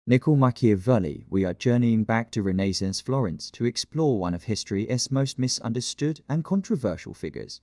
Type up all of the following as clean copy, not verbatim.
Niccolò Machiavelli. We are journeying back to Renaissance Florence to explore one of history's most misunderstood and controversial figures.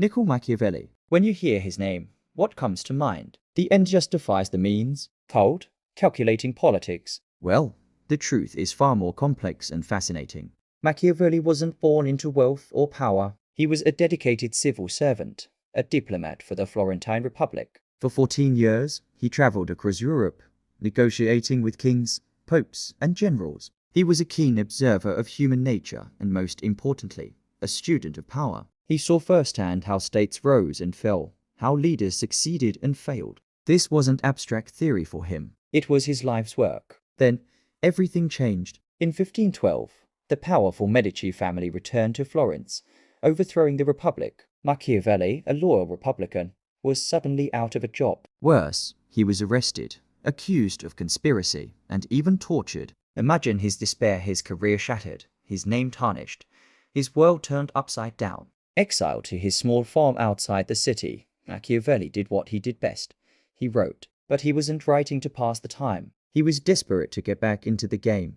Niccolò Machiavelli. When you hear his name, what comes to mind? The end justifies the means? Cold, calculating politics? Well, the truth is far more complex and fascinating. Machiavelli wasn't born into wealth or power. He was a dedicated civil servant, a diplomat for the Florentine Republic. For 14 years, he traveled across Europe, negotiating with kings, popes, and generals. He was a keen observer of human nature and, most importantly, a student of power. He saw firsthand how states rose and fell, how leaders succeeded and failed. This wasn't abstract theory for him. It was his life's work. Then, everything changed. In 1512, the powerful Medici family returned to Florence, overthrowing the Republic. Machiavelli, a loyal Republican, was suddenly out of a job. Worse, he was arrested, accused of conspiracy, and even tortured. Imagine his despair, his career shattered, his name tarnished, his world turned upside down. Exiled to his small farm outside the city, Machiavelli did what he did best. He wrote, but he wasn't writing to pass the time. He was desperate to get back into the game,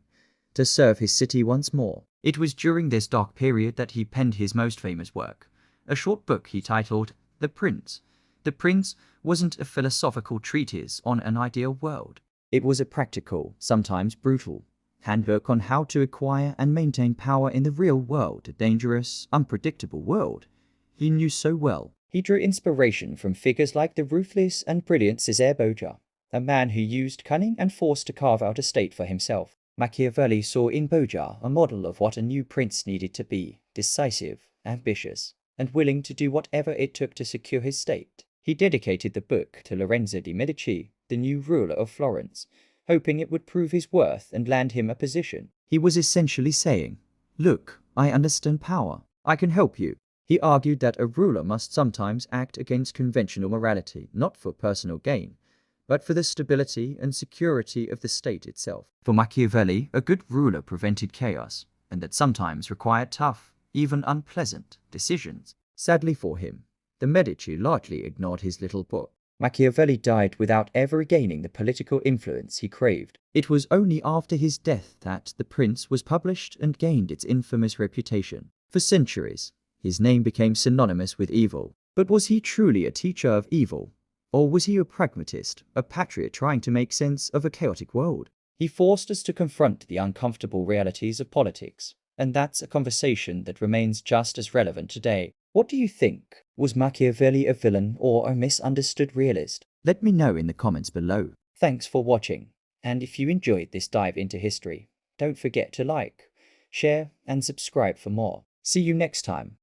to serve his city once more. It was during this dark period that he penned his most famous work, a short book he titled The Prince. The Prince wasn't a philosophical treatise on an ideal world. It was a practical, sometimes brutal, handbook on how to acquire and maintain power in the real world, a dangerous, unpredictable world he knew so well. He drew inspiration from figures like the ruthless and brilliant César Borgia, a man who used cunning and force to carve out a state for himself. Machiavelli saw in Borgia a model of what a new prince needed to be: decisive, ambitious, and willing to do whatever it took to secure his state. He dedicated the book to Lorenzo de' Medici, the new ruler of Florence, hoping it would prove his worth and land him a position. He was essentially saying, "Look, I understand power. I can help you." He argued that a ruler must sometimes act against conventional morality, not for personal gain, but for the stability and security of the state itself. For Machiavelli, a good ruler prevented chaos, and that sometimes required tough, even unpleasant, decisions. Sadly for him, the Medici largely ignored his little book. Machiavelli died without ever gaining the political influence he craved. It was only after his death that The Prince was published and gained its infamous reputation. For centuries, his name became synonymous with evil. But was he truly a teacher of evil? Or was he a pragmatist, a patriot trying to make sense of a chaotic world? He forced us to confront the uncomfortable realities of politics, and that's a conversation that remains just as relevant today. What do you think? Was Machiavelli a villain or a misunderstood realist? Let me know in the comments below. Thanks for watching, and if you enjoyed this dive into history, don't forget to like, share, and subscribe for more. See you next time.